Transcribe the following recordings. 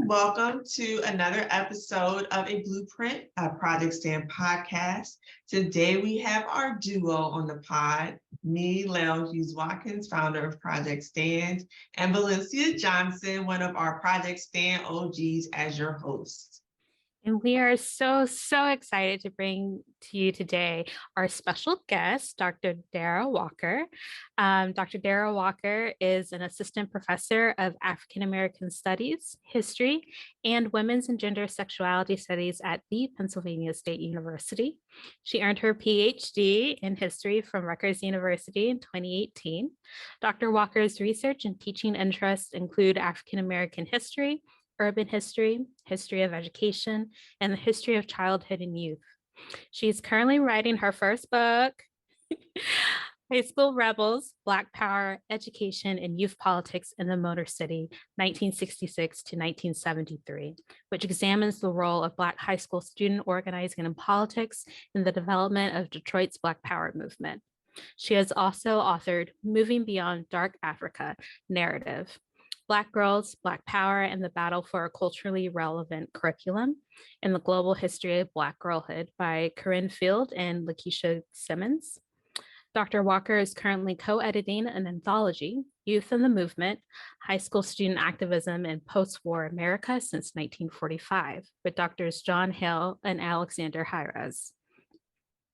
Welcome to another episode of A Blueprint, a Project Stand podcast. Today we have our duo on the pod, me, Lel Hughes-Watkins, founder of Project Stand, and Valencia Johnson, one of our Project Stand OGs, as your host. And we are so excited to bring to you today our special guest, Dr. Dara Walker. Dr. Dara Walker is an assistant professor of African American Studies, History, and Women's and Gender Sexuality Studies at the Pennsylvania State University. She earned her PhD in history from Rutgers University in 2018. Dr. Walker's research and teaching interests include African American history, urban history, history of education, and the history of childhood and youth. She's currently writing her first book, High School Rebels, Black Power, Education, and Youth Politics in the Motor City, 1966 to 1973, which examines the role of Black high school student organizing and politics in the development of Detroit's Black Power movement. She has also authored Moving Beyond Dark Africa Narrative, Black Girls, Black Power, and the Battle for a Culturally Relevant Curriculum in the Global History of Black Girlhood by Corinne and LaKisha Simmons. Dr. Walker is currently co-editing an anthology, Youth in the Movement, High School Student Activism in Post-War America since 1945, with Drs. John Hale and Alexander Hirez.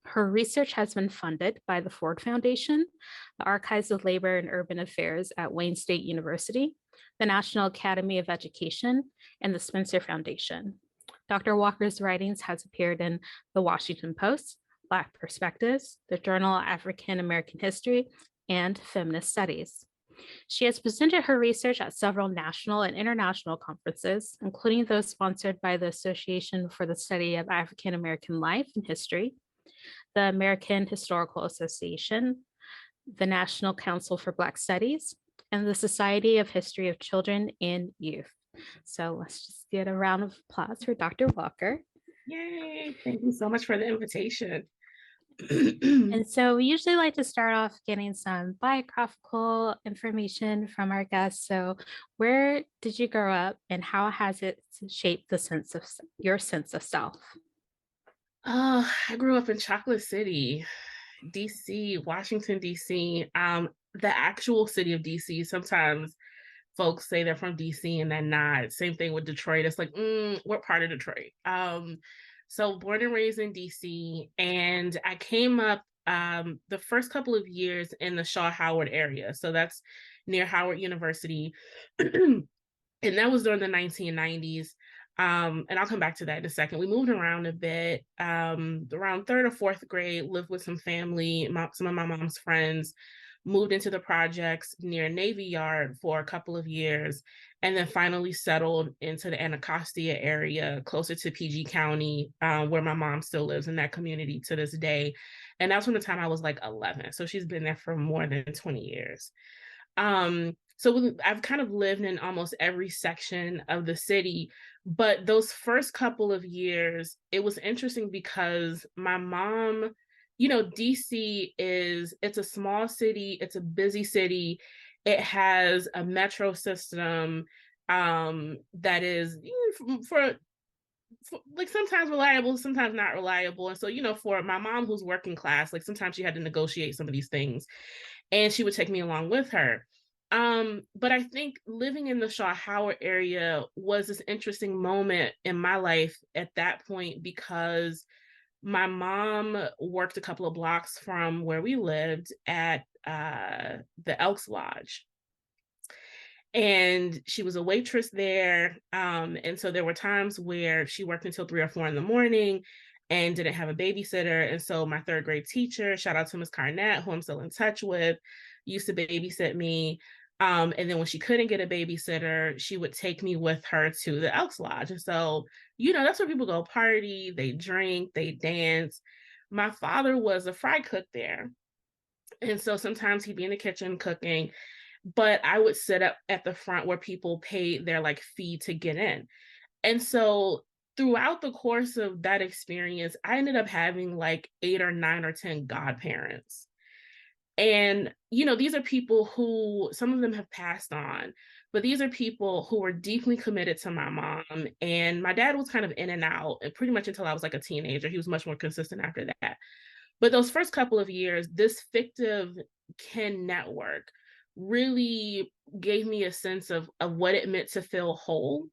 Her research has been funded by the Ford Foundation, the Archives of Labor and Urban Affairs at Wayne State University, the National Academy of Education, and the Spencer Foundation. Dr. Walker's writings has appeared in The Washington Post, Black Perspectives, the Journal of African American History, and Feminist Studies. She has presented her research at several national and international conferences, including those sponsored by the Association for the Study of African American Life and History, the American Historical Association, the National Council for Black Studies, and the Society of History of Children and Youth. So let's just get a round of applause for Dr. Walker. Yay, thank you so much for the invitation. And so we usually like to start off getting some biographical information from our guests. So where did you grow up and how has it shaped your sense of self? I grew up in Chocolate City, DC, Washington, DC. The actual city of DC, sometimes folks say they're from DC and they're not. Same thing with Detroit. It's like, what part of Detroit? So born and raised in DC, and I came up the first couple of years in the Shaw Howard area. So that's near Howard University. And that was during the 1990s. And I'll come back to that in a second. We moved around a bit, around third or fourth grade, lived with some family, some of my mom's friends, moved into the projects near Navy Yard for a couple of years, and then finally settled into the Anacostia area, closer to PG County, where my mom still lives in that community to this day. And that's from the time I was like 11. So she's been there for more than 20 years. So I've kind of lived in almost every section of the city, but those first couple of years, it was interesting because my mom, DC it's a small city, it's a busy city. It has a metro system that is for like sometimes reliable, sometimes not reliable. And so, for my mom who's working class, like sometimes she had to negotiate some of these things and she would take me along with her. But I think living in the Shaw Howard area was this interesting moment in my life at that point because my mom worked a couple of blocks from where we lived at the Elks Lodge. And she was a waitress there. And so there were times where she worked until 3 or 4 in the morning and didn't have a babysitter. And so my third grade teacher, shout out to Ms. Carnett, who I'm still in touch with, used to babysit me. And then when she couldn't get a babysitter, she would take me with her to the Elks Lodge. And so, that's where people go party, they drink, they dance. My father was a fry cook there. And so sometimes he'd be in the kitchen cooking, but I would sit up at the front where people paid their fee to get in. And so throughout the course of that experience, I ended up having like 8 or 9 or 10 godparents. And, these are people who, some of them have passed on, but these are people who were deeply committed to my mom. And my dad was kind of in and out, and pretty much until I was like a teenager. He was much more consistent after that. But those first couple of years, this fictive kin network really gave me a sense of what it meant to feel whole,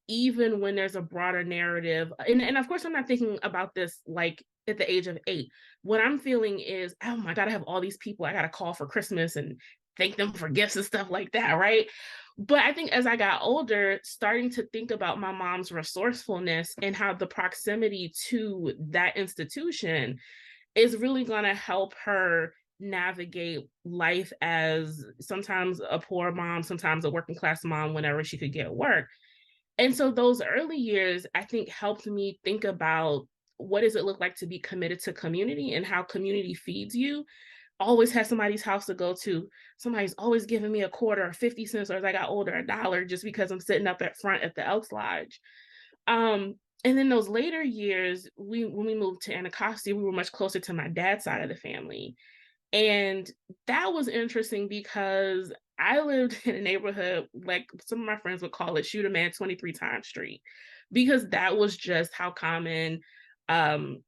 even when there's a broader narrative. And of course, I'm not thinking about this like at the age of 8. What I'm feeling is, oh my God, I have all these people I got to call for Christmas and thank them for gifts and stuff like that, right? But I think as I got older, starting to think about my mom's resourcefulness and how the proximity to that institution is really going to help her navigate life as sometimes a poor mom, sometimes a working class mom, whenever she could get work. And so those early years, I think, helped me think about what does it look like to be committed to community and how community feeds you. Always had somebody's house to go to. Somebody's always giving me a quarter or 50 cents, or as I got older, $1, just because I'm sitting up at front at the Elks Lodge. And then those later years, when we moved to Anacostia, we were much closer to my dad's side of the family. And that was interesting because I lived in a neighborhood, like some of my friends would call it Shoot a Man 23 Times Street, because that was just how common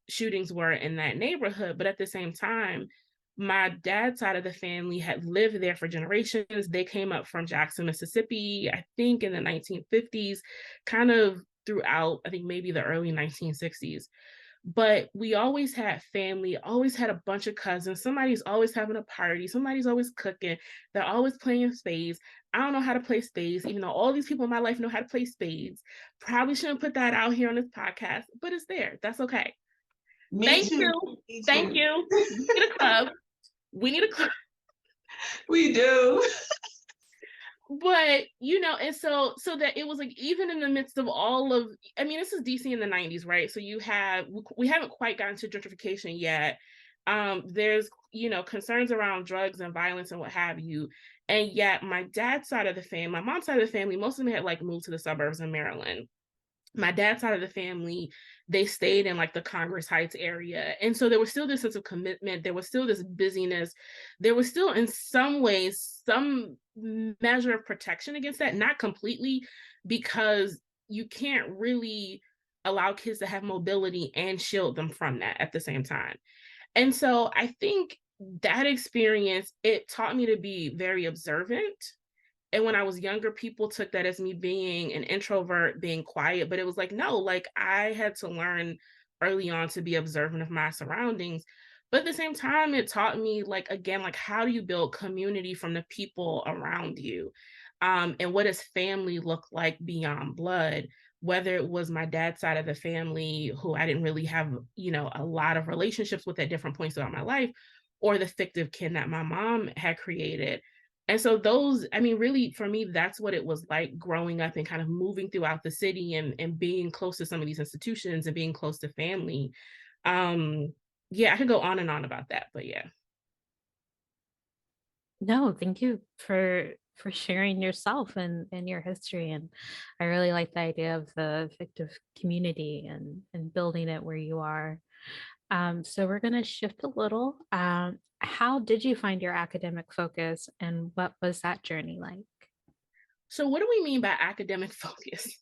shootings were in that neighborhood. But at the same time, my dad's side of the family had lived there for generations. They came up from Jackson, Mississippi, I think in the 1950s, kind of throughout, I think maybe the early 1960s. But we always had family, always had a bunch of cousins. Somebody's always having a party. Somebody's always cooking. They're always playing spades. I don't know how to play spades, even though all these people in my life know how to play spades. Probably shouldn't put that out here on this podcast, but it's there. That's okay. Me too. Thank you. We need a club. We need a club. We do. But and so that it was like, even in the midst of all of, I mean, this is DC in the 90s, right? So we haven't quite gotten to gentrification yet. There's concerns around drugs and violence and what have you. And yet my dad's side of the family, my mom's side of the family, most of them had like moved to the suburbs in Maryland. My dad's side of the family, they stayed in like the Congress Heights area. And so there was still this sense of commitment. There was still this busyness. There was still in some ways, some measure of protection against that, not completely, because you can't really allow kids to have mobility and shield them from that at the same time. And so I think that experience, it taught me to be very observant. And when I was younger, people took that as me being an introvert, being quiet, but it was like, no, like I had to learn early on to be observant of my surroundings. But at the same time, it taught me, like, again, like, how do you build community from the people around you? And what does family look like beyond blood? Whether it was my dad's side of the family, who I didn't really have, a lot of relationships with at different points throughout my life, or the fictive kin that my mom had created. And so those, I mean, really, for me, that's what it was like growing up and kind of moving throughout the city and being close to some of these institutions and being close to family. Yeah, I could go on and on about that, but yeah. No, thank you for sharing yourself and your history. And I really like the idea of the fictive community and building it where you are. So we're going to shift a little. How did you find your academic focus, and what was that journey like? So what do we mean by academic focus?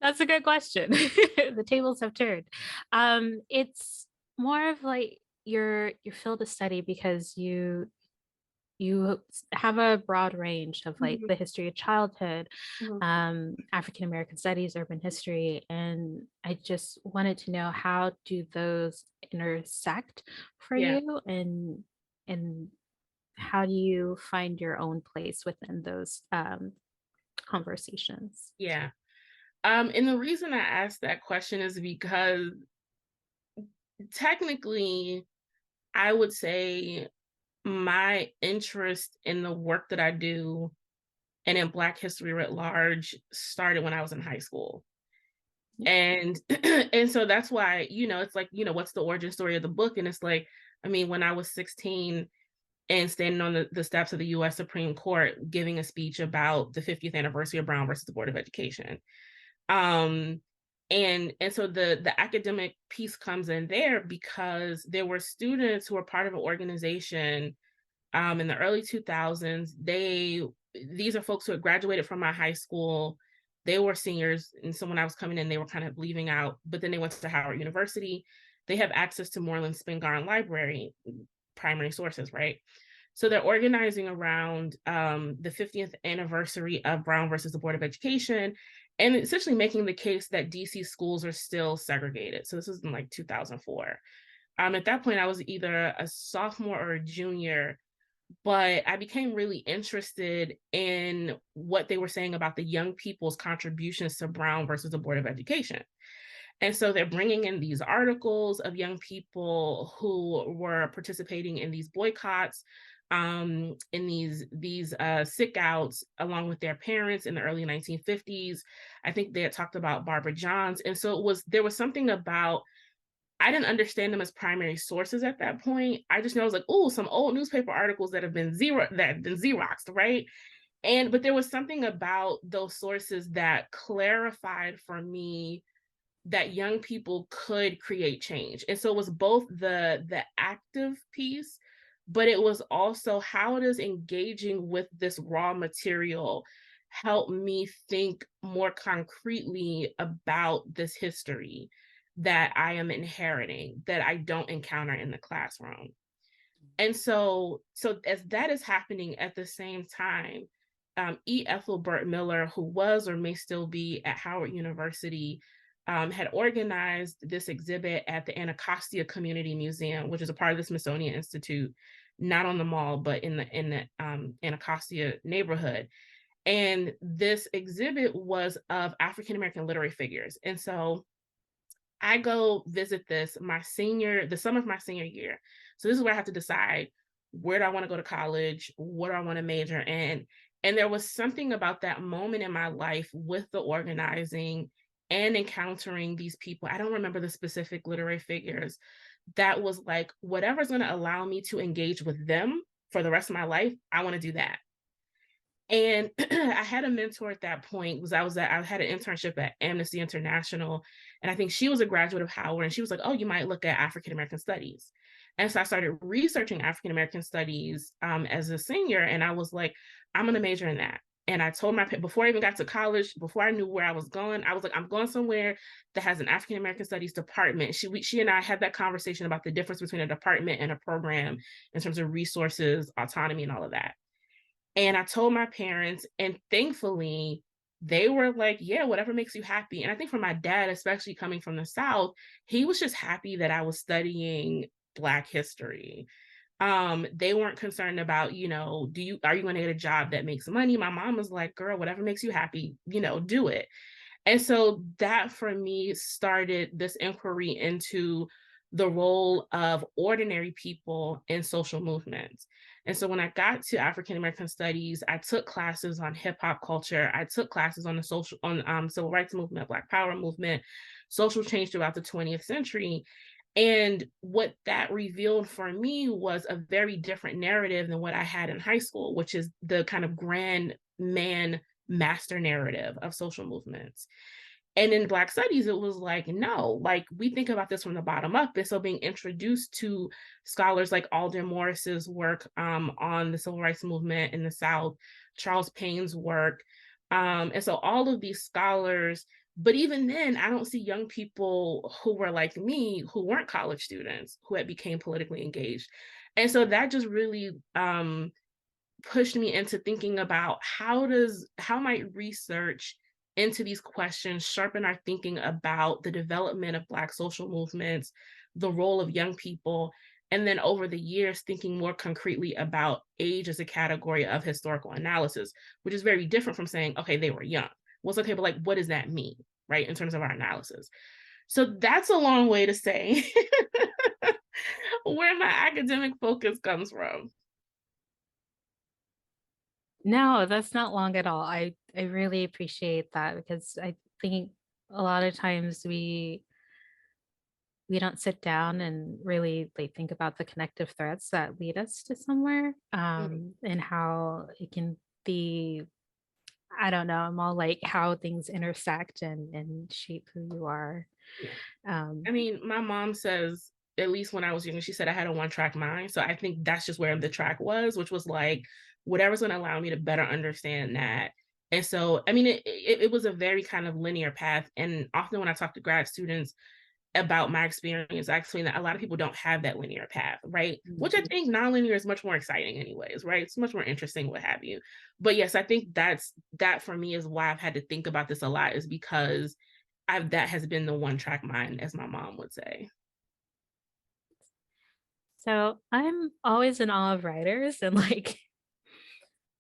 That's a good question. The tables have turned. It's more of like your field of study, because you have a broad range of like the history of childhood, African American studies, urban history, and I just wanted to know, how do those intersect for you, and how do you find your own place within those conversations? Yeah. And the reason I asked that question is because technically, I would say my interest in the work that I do and in Black history writ large started when I was in high school. And and so that's why, it's like, what's the origin story of the book? And it's like, I mean, when I was 16 and standing on the steps of the US Supreme Court giving a speech about the 50th anniversary of Brown versus the Board of Education, And so the academic piece comes in there because there were students who were part of an organization in the early 2000s. These are folks who had graduated from my high school. They were seniors, and so when I was coming in, they were kind of leaving out, but then they went to Howard University. They have access to Moreland Spingarn Library, primary sources, right? So they're organizing around the 50th anniversary of Brown versus the Board of Education, and essentially making the case that DC schools are still segregated. So this was in like 2004. At that point, I was either a sophomore or a junior, but I became really interested in what they were saying about the young people's contributions to Brown versus the Board of Education. And so they're bringing in these articles of young people who were participating in these boycotts, in these sick outs, along with their parents in the early 1950s. I think they had talked about Barbara Johns. And so there was something about, I didn't understand them as primary sources at that point. I just know I was like, oh, some old newspaper articles that have been Xeroxed, right? But there was something about those sources that clarified for me that young people could create change. And so it was both the active piece, but it was also how does engaging with this raw material help me think more concretely about this history that I am inheriting, that I don't encounter in the classroom. And so as that is happening at the same time, E. Ethelbert Miller, who was or may still be at Howard University, had organized this exhibit at the Anacostia Community Museum, which is a part of the Smithsonian Institute, not on the mall, but in the Anacostia neighborhood. And this exhibit was of African American literary figures. And so I go visit this the summer of my senior year. So this is where I have to decide, where do I want to go to college? What do I want to major in? And there was something about that moment in my life with the organizing and encountering these people. I don't remember the specific literary figures. That was like, whatever's going to allow me to engage with them for the rest of my life, I want to do that. And I had a mentor at that point. I had an internship at Amnesty International, and I think she was a graduate of Howard, and she was like, oh, you might look at African American studies. And so I started researching African American studies as a senior, and I was like, I'm going to major in that. And I told before I even got to college, before I knew where I was going, I was like, I'm going somewhere that has an African American studies department. She and I had that conversation about the difference between a department and a program in terms of resources, autonomy, and all of that. And I told my parents, and thankfully, they were like, yeah, whatever makes you happy. And I think for my dad, especially coming from the South, he was just happy that I was studying Black history. They weren't concerned about, are you going to get a job that makes money? My mom was like, girl, whatever makes you happy, do it. And so that for me started this inquiry into the role of ordinary people in social movements. And so when I got to African American studies, I took classes on hip hop culture. I took classes on the civil rights movement, Black Power movement, social change throughout the 20th century. And what that revealed for me was a very different narrative than what I had in high school, which is the kind of grand man master narrative of social movements. And in Black studies, it was like, no, like we think about this from the bottom up. And so being introduced to scholars like Alden Morris's work on the civil rights movement in the South, Charles Payne's work. And so all of these scholars, but even then, I don't see young people who were like me, who weren't college students, who had became politically engaged. And so that just really pushed me into thinking about how might research into these questions sharpen our thinking about the development of Black social movements, the role of young people, and then over the years, thinking more concretely about age as a category of historical analysis, which is very different from saying, okay, they were young. Well, it's okay, but like, what does that mean, right, in terms of our analysis? So that's a long way to say where my academic focus comes from. No, that's not long at all. I really appreciate that, because I think a lot of times we don't sit down and really like think about the connective threads that lead us to somewhere, and how it can be I don't know, I'm all like how things intersect and shape who you are. Yeah. Um, I mean, my mom says, at least when I was younger, she said I had a one-track mind. So I think that's just where the track was, which was like whatever's going to allow me to better understand that. And so, I mean, it was a very kind of linear path. And often when I talk to grad students about my experience, I explain that a lot of people don't have that linear path, right? Which I think nonlinear is much more exciting anyways, right? It's much more interesting, what have you. But yes, I think that for me is why I've had to think about this a lot, is because that has been the one track mind, as my mom would say. so I'm always in awe of writers and like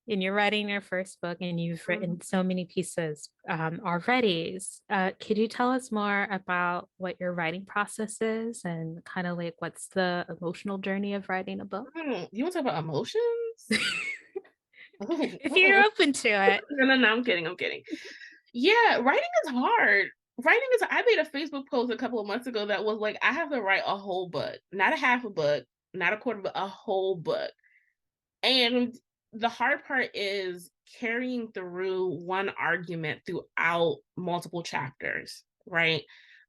and you're writing your first book and you've written so many pieces already. Could you tell us more about what your writing process is and kind of like what's the emotional journey of writing a book? You want to talk about emotions? If you're open to it. No, I'm kidding. Yeah, writing is hard. I made a Facebook post a couple of months ago that was like, I have to write a whole book, not a half a book, not a quarter, but a whole book. And the hard part is carrying through one argument throughout multiple chapters, right?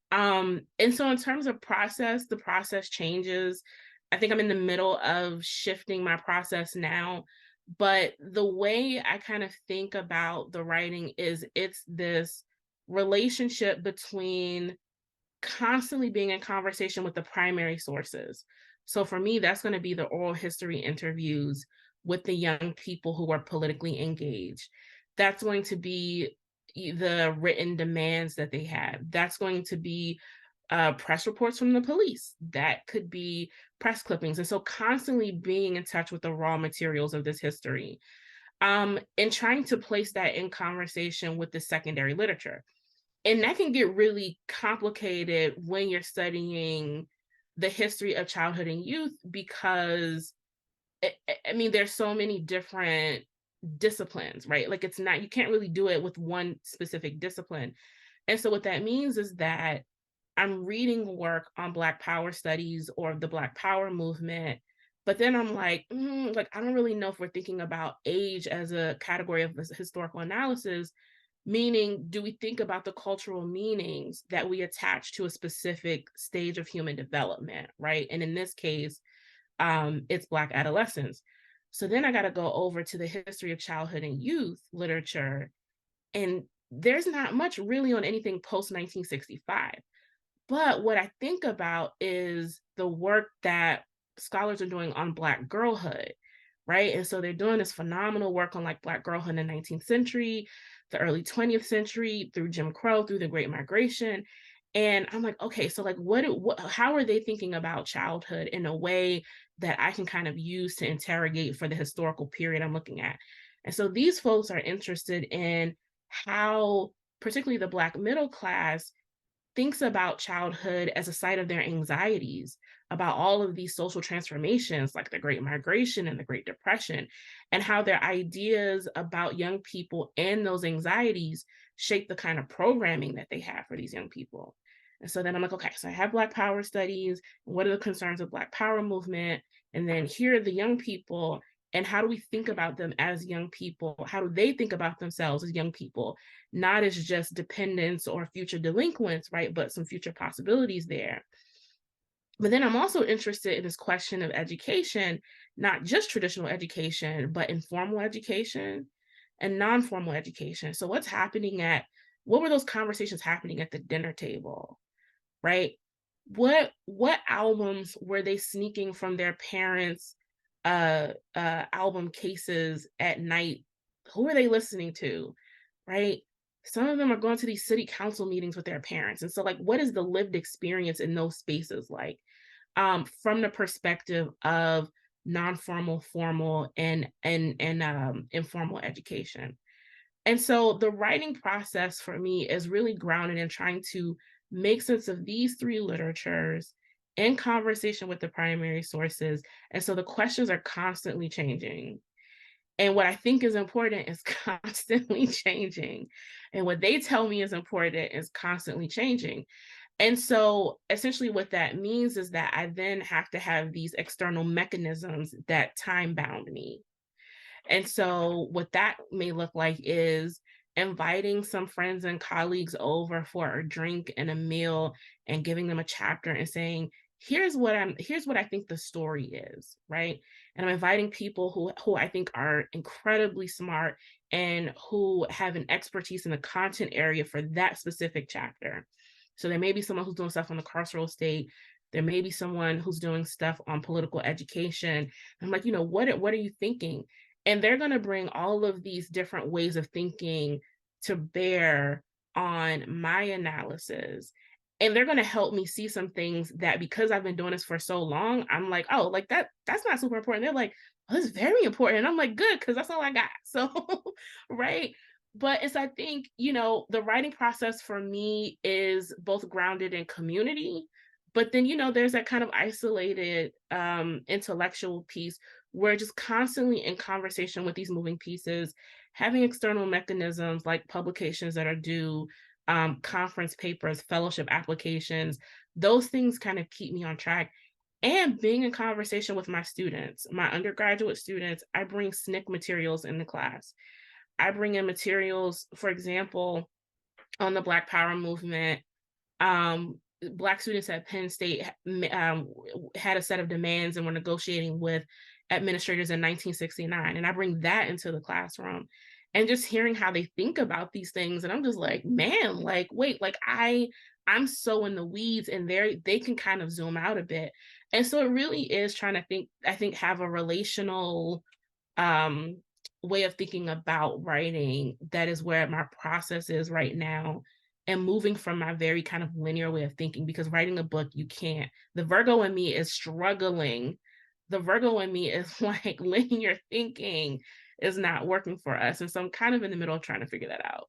And so in terms of process, the process changes. I think I'm in the middle of shifting my process now, but the way I kind of think about the writing is it's this relationship between constantly being in conversation with the primary sources. So for me, that's going to be the oral history interviews with the young people who are politically engaged. That's going to be the written demands that they have. That's going to be press reports from the police. That could be press clippings. And so constantly being in touch with the raw materials of this history, and trying to place that in conversation with the secondary literature. And that can get really complicated when you're studying the history of childhood and youth, because I mean, there's so many different disciplines, right? Like you can't really do it with one specific discipline. And so what that means is that I'm reading work on Black Power studies or the Black Power movement, but then I'm like, I don't really know if we're thinking about age as a category of historical analysis. Meaning, do we think about the cultural meanings that we attach to a specific stage of human development, right? And in this case, it's Black adolescence. So then I got to go over to the history of childhood and youth literature, and there's not much really on anything post 1965. But what I think about is the work that scholars are doing on Black girlhood, right? And so they're doing this phenomenal work on like Black girlhood in the 19th century, the early 20th century, through Jim Crow, through the Great Migration. And I'm like, okay, so like how are they thinking about childhood in a way that I can kind of use to interrogate for the historical period I'm looking at? And so these folks are interested in how, particularly the Black middle class, thinks about childhood as a site of their anxieties about all of these social transformations like the Great Migration and the Great Depression, and how their ideas about young people and those anxieties shape the kind of programming that they have for these young people. And so then I'm like, okay, so I have Black Power studies. What are the concerns of Black Power movement? And then here are the young people, and how do we think about them as young people? How do they think about themselves as young people? Not as just dependents or future delinquents, right? But some future possibilities there. But then I'm also interested in this question of education, not just traditional education, but informal education and non-formal education. So what were those conversations happening at the dinner table, right? What albums were they sneaking from their parents' album cases at night? Who are they listening to, right? Some of them are going to these city council meetings with their parents. And so like, what is the lived experience in those spaces like, from the perspective of non-formal, formal, and informal education? And so the writing process for me is really grounded in trying to make sense of these three literatures in conversation with the primary sources. And so the questions are constantly changing. And what I think is important is constantly changing. And what they tell me is important is constantly changing. And so essentially what that means is that I then have to have these external mechanisms that time bound me. And so what that may look like is inviting some friends and colleagues over for a drink and a meal and giving them a chapter and saying, here's what I think the story is, right? And I'm inviting people who I think are incredibly smart and who have an expertise in the content area for that specific chapter. So there may be someone who's doing stuff on the carceral state. There may be someone who's doing stuff on political education. I'm like, what are you thinking? And they're going to bring all of these different ways of thinking to bear on my analysis. And they're going to help me see some things that, because I've been doing this for so long, I'm like, oh, like that's not super important. They're like, oh, it's very important. And I'm like, good, because that's all I got. So, right. But I think, the writing process for me is both grounded in community, but then, there's that kind of isolated intellectual piece where just constantly in conversation with these moving pieces, having external mechanisms like publications that are due, conference papers, fellowship applications, those things kind of keep me on track. And being in conversation with my students, my undergraduate students, I bring SNCC materials in the class. I bring in materials, for example, on the Black Power movement. Black students at Penn State had a set of demands and were negotiating with administrators in 1969. And I bring that into the classroom and just hearing how they think about these things. And I'm just like, man, like, wait, like I'm so in the weeds, and they can kind of zoom out a bit. And so it really is trying to have a relational way of thinking about writing. That is where my process is right now, and moving from my very kind of linear way of thinking, because writing a book, you can't. The Virgo in me is struggling. The Virgo in me is like, linear thinking is not working for us. And so I'm kind of in the middle of trying to figure that out.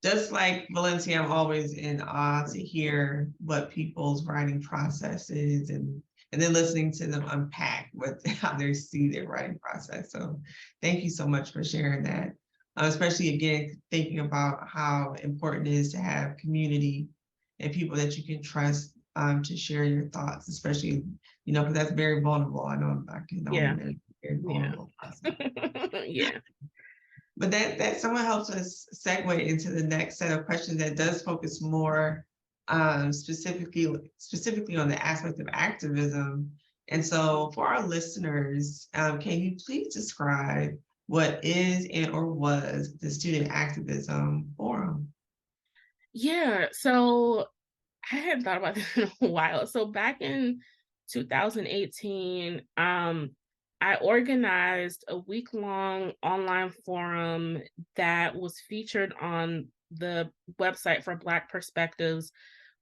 Just like Valencia, I'm always in awe to hear what people's writing process is, and then listening to them unpack how they see their writing process. So thank you so much for sharing that. Especially, again, thinking about how important it is to have community and people that you can trust to share your thoughts, especially, because that's very vulnerable. I know I can only imagine very vulnerable. Yeah. But that somewhat helps us segue into the next set of questions that does focus more specifically on the aspect of activism. And so for our listeners, can you please describe what is and or was the Student Activism Forum? Yeah, so I hadn't thought about this in a while. So back in 2018, I organized a week-long online forum that was featured on the website for Black Perspectives,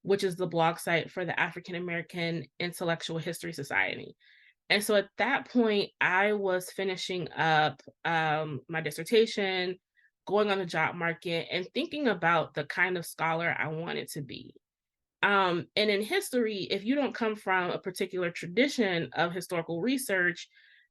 which is the blog site for the African American Intellectual History Society. And so at that point, I was finishing up my dissertation, going on the job market, and thinking about the kind of scholar I wanted to be. And in history, if you don't come from a particular tradition of historical research,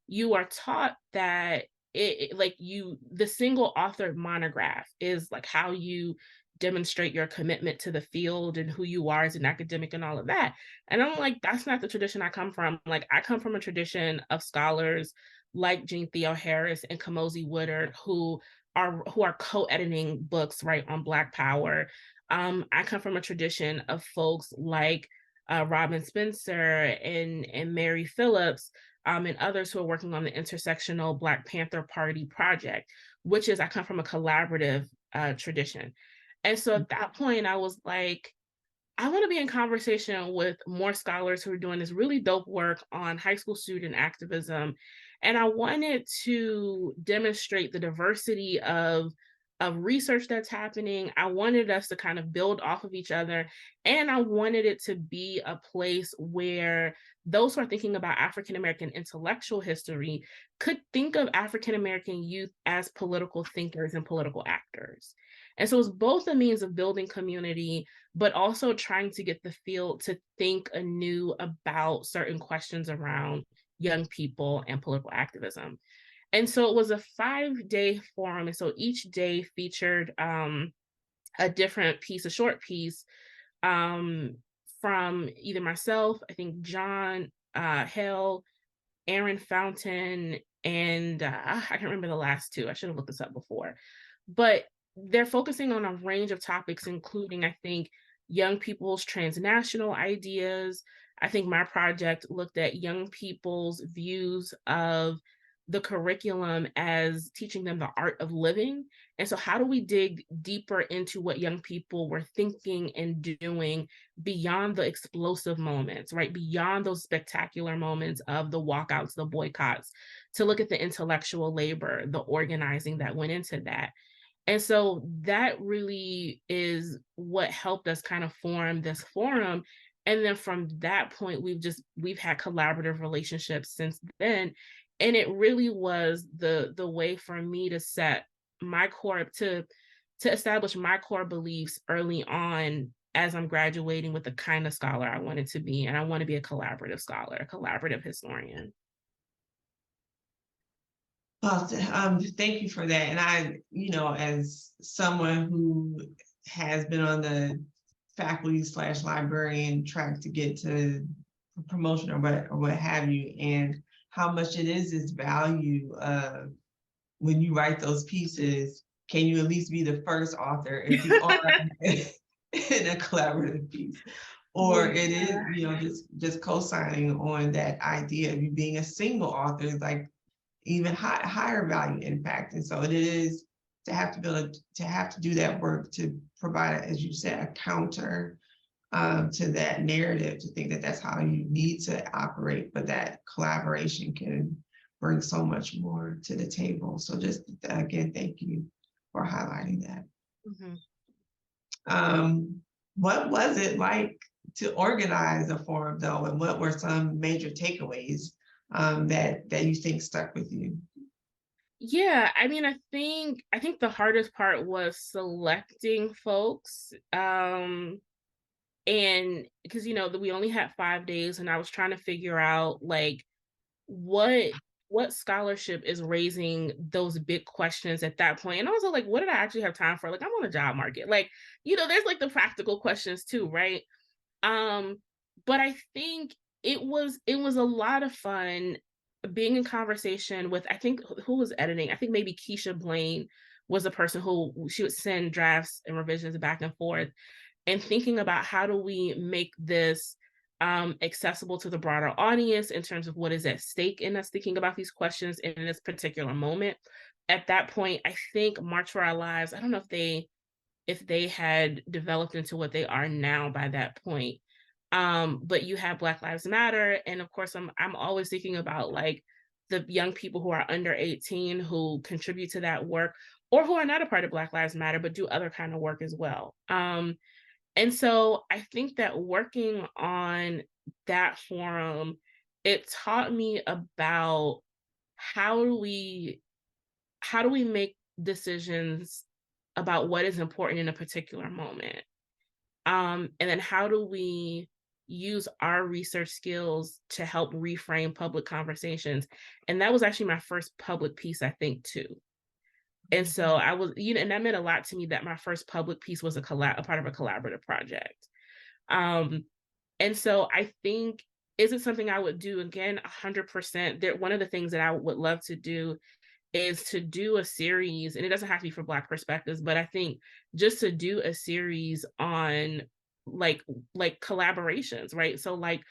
you are taught that the single authored monograph is like how you demonstrate your commitment to the field and who you are as an academic and all of that. And I'm like, that's not the tradition I come from. Like, I come from a tradition of scholars like Jean Theo Harris and Kamosi Woodard who are co-editing books, right, on Black Power. I come from a tradition of folks like Robin Spencer and Mary Phillips, and others who are working on the intersectional Black Panther Party project, which is, I come from a collaborative tradition. And so at that point, I was like, I want to be in conversation with more scholars who are doing this really dope work on high school student activism. And I wanted to demonstrate the diversity of research that's happening. I wanted us to kind of build off of each other. And I wanted it to be a place where those who are thinking about African American intellectual history could think of African American youth as political thinkers and political actors. And so it's both a means of building community, but also trying to get the field to think anew about certain questions around young people and political activism. And so it was a 5-day forum. And so each day featured a different piece, a short piece from either myself, I think John Hale, Aaron Fountain, and I can't remember the last two. I should have looked this up before. But they're focusing on a range of topics, including, I think, young people's transnational ideas. I think my project looked at young people's views of the curriculum as teaching them the art of living. And so, how do we dig deeper into what young people were thinking and doing beyond the explosive moments, right? Beyond those spectacular moments of the walkouts, the boycotts, to look at the intellectual labor, the organizing that went into that. And so that really is what helped us kind of form this forum. And then from that point, we've had collaborative relationships since then. And it really was the way for me to set my core to establish my core beliefs early on as I'm graduating with the kind of scholar I wanted to be. And I want to be a collaborative scholar, a collaborative historian. Well, thank you for that. And I, as someone who has been on the faculty/librarian track to get to promotion or what have you, and how much it is value when you write those pieces. Can you at least be the first author if you are in a collaborative piece? Or it is, just co-signing on that idea of you being a single author, like even higher value impact. And so it is to have to do that work to provide, as you said, a counter to that narrative, to think that that's how you need to operate, but that collaboration can bring so much more to the table. So just again, thank you for highlighting that. Mm-hmm. What was it like to organize a forum though, and what were some major takeaways that you think stuck with you? Yeah, I mean, I think the hardest part was selecting folks. And because we only had 5 days, and I was trying to figure out like what scholarship is raising those big questions at that point. And also like, what did I actually have time for? Like, I'm on the job market. Like, there's like the practical questions too, right? But I think it was a lot of fun being in conversation with, I think, who was editing? I think maybe Keisha Blaine was the person who she would send drafts and revisions back and forth, and thinking about how do we make this accessible to the broader audience in terms of what is at stake in us thinking about these questions in this particular moment. At that point, I think March for Our Lives, I don't know if they had developed into what they are now by that point. But you have Black Lives Matter. And of course, I'm always thinking about like the young people who are under 18 who contribute to that work, or who are not a part of Black Lives Matter, but do other kind of work as well. And so I think that working on that forum, it taught me about how do we make decisions about what is important in a particular moment. And then how do we use our research skills to help reframe public conversations? And that was actually my first public piece, I think, too. And so I was, and that meant a lot to me that my first public piece was a part of a collaborative project. And so I think, is it something I would do again? 100%. One of the things that I would love to do is to do a series, and it doesn't have to be for Black perspectives, but I think just to do a series on like collaborations, right? So like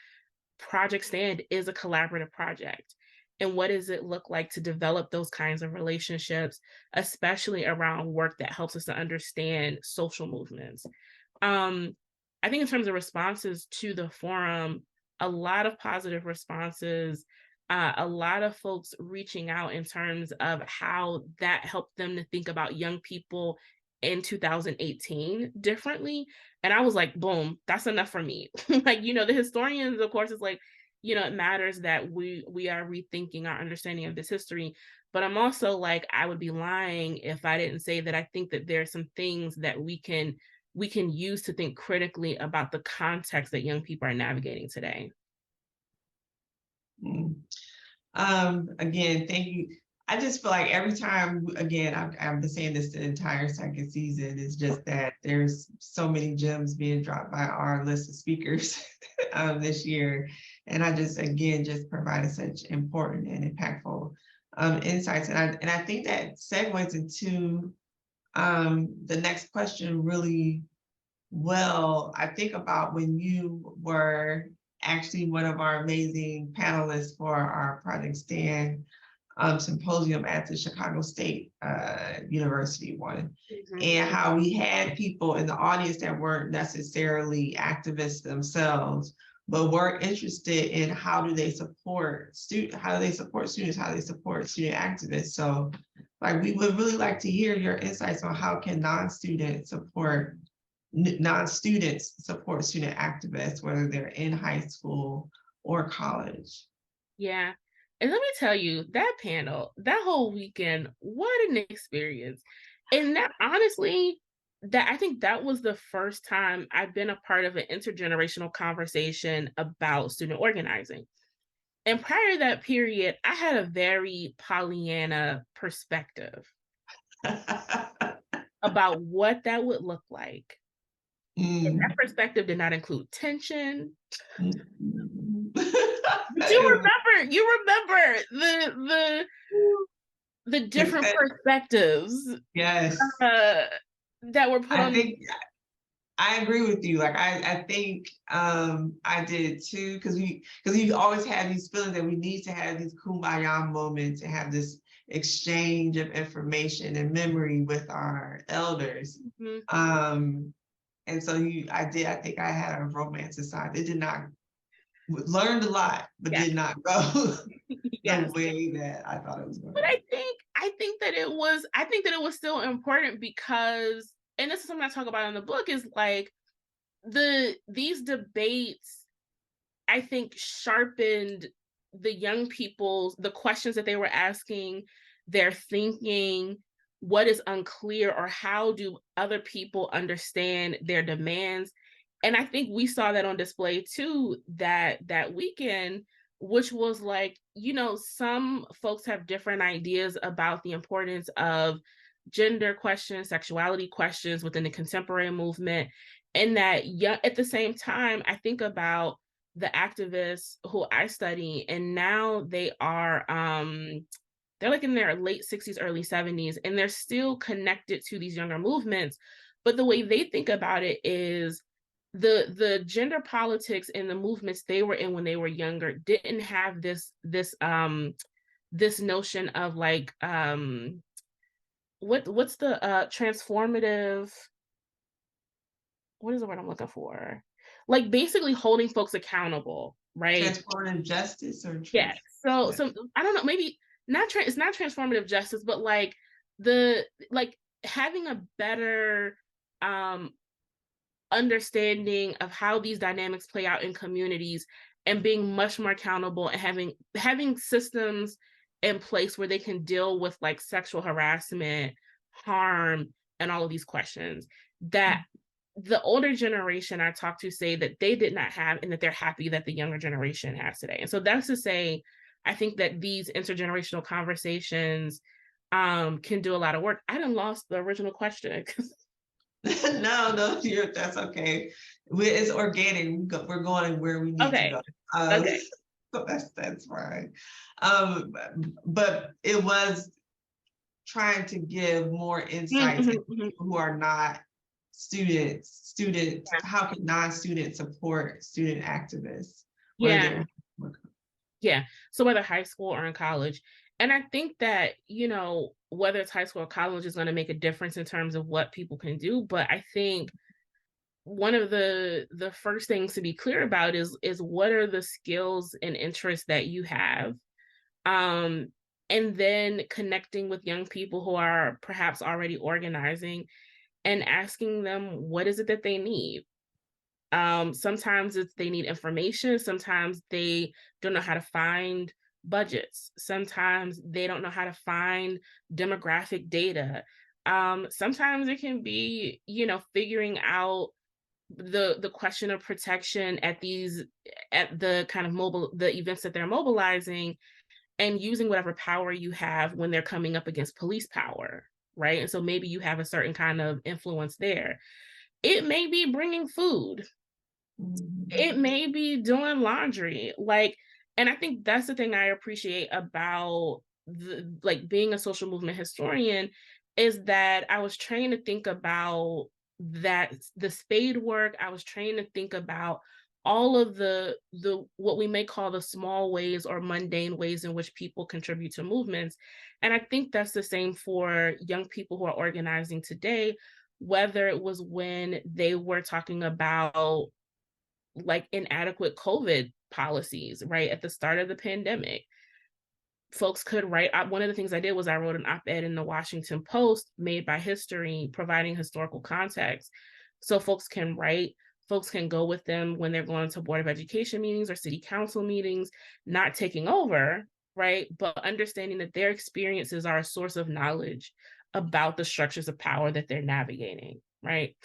Project Stand is a collaborative project. And what does it look like to develop those kinds of relationships, especially around work that helps us to understand social movements? I think in terms of responses to the forum, a lot of positive responses, a lot of folks reaching out in terms of how that helped them to think about young people in 2018 differently. And I was like, boom, that's enough for me. Like, the historians, of course, is like, it matters that we are rethinking our understanding of this history. But I'm also like, I would be lying if I didn't say that I think that there are some things that we can use to think critically about the context that young people are navigating today. Again, thank you. I just feel like every time, again, I've been saying this the entire second season, it's just that there's so many gems being dropped by our list of speakers this year. And I just, again, just provided such important and impactful insights. And I think that segues into the next question really well. I think about when you were actually one of our amazing panelists for our Project Stand symposium at the Chicago State University one, and how we had people in the audience that weren't necessarily activists themselves, but were interested in how do they support students, how do they support student activists. So like, we would really like to hear your insights on how can non-students support student activists, whether they're in high school or college. Yeah. And let me tell you, that panel, that whole weekend, what an experience. And that, honestly, that I think that was the first time I've been a part of an intergenerational conversation about student organizing. And prior to that period, I had a very Pollyanna perspective about what that would look like. And that perspective did not include tension. But you remember the different perspectives. Yes. That were put on. I agree with you. Like, I think I did too, because we always have these feelings that we need to have these kumbaya moments and have this exchange of information and memory with our elders. And so I think I had a romanticized. It did not, learned a lot, but did not go the way that I thought it was going. But I think that it was still important because, and this is something I talk about in the book, is like these debates, I think, sharpened the young people's, the questions that they were asking, their thinking, what is unclear, or how do other people understand their demands. And I think we saw that on display too that weekend, which was like, some folks have different ideas about the importance of gender questions, sexuality questions within the contemporary movement. And that at the same time, I think about the activists who I study, and now they are they're like in their late 60s, early 70s, and they're still connected to these younger movements. But the way they think about it is the gender politics and the movements they were in when they were younger didn't have this notion of like what's the transformative, what is the word I'm looking for? Like, basically holding folks accountable, right? Transformative justice, or So I don't know, maybe it's not transformative justice, but like having a better understanding of how these dynamics play out in communities, and being much more accountable, and having systems in place where they can deal with like sexual harassment, harm, and all of these questions that the older generation I talk to say that they did not have, and that they're happy that the younger generation has today. And so that's to say, I think that these intergenerational conversations can do a lot of work. I done lost the original question. No, that's okay. It's organic. We're going where we need to go. Okay. So that's fine. But it was trying to give more insights to people who are not students. How can non-students support student activists? So whether high school or in college. And I think that, whether it's high school or college is going to make a difference in terms of what people can do. But I think one of the first things to be clear about is what are the skills and interests that you have, and then connecting with young people who are perhaps already organizing and asking them, what is it that they need? Sometimes they need information. Sometimes they don't know how to find budgets. Sometimes they don't know how to find demographic data. Sometimes it can be, figuring out the question of protection at the kind of the events that they're mobilizing, and using whatever power you have when they're coming up against police power, right? And so maybe you have a certain kind of influence there. It may be bringing food. It may be doing laundry. Like, and I think that's the thing I appreciate about being a social movement historian, is that I was trained to think about that the spade work. I was trained to think about all of the what we may call the small ways or mundane ways in which people contribute to movements. And I think that's the same for young people who are organizing today, whether it was when they were talking about like inadequate COVID policies, right? At the start of the pandemic, folks could write. One of the things I did was I wrote an op-ed in the Washington Post made by history, providing historical context. So folks can write, folks can go with them when they're going to Board of Education meetings or city council meetings, not taking over, right? But understanding that their experiences are a source of knowledge about the structures of power that they're navigating, right?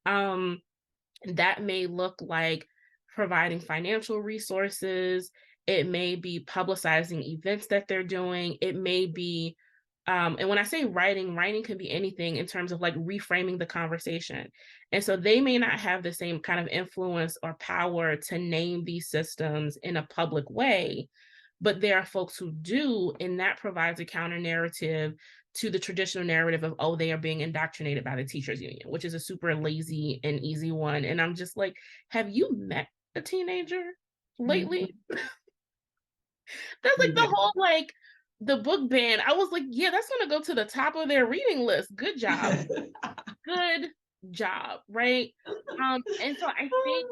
That may look like providing financial resources. It may be publicizing events that they're doing. It may be, and when I say writing can be anything in terms of like reframing the conversation. And so they may not have the same kind of influence or power to name these systems in a public way, but there are folks who do, and that provides a counter narrative to the traditional narrative of, oh, they are being indoctrinated by the teachers union, which is a super lazy and easy one. And I'm just like, have you met a teenager lately? That's like the whole, like, the book ban. I was like, yeah, that's going to go to the top of their reading list. Good job. Good job. Right. And so I think,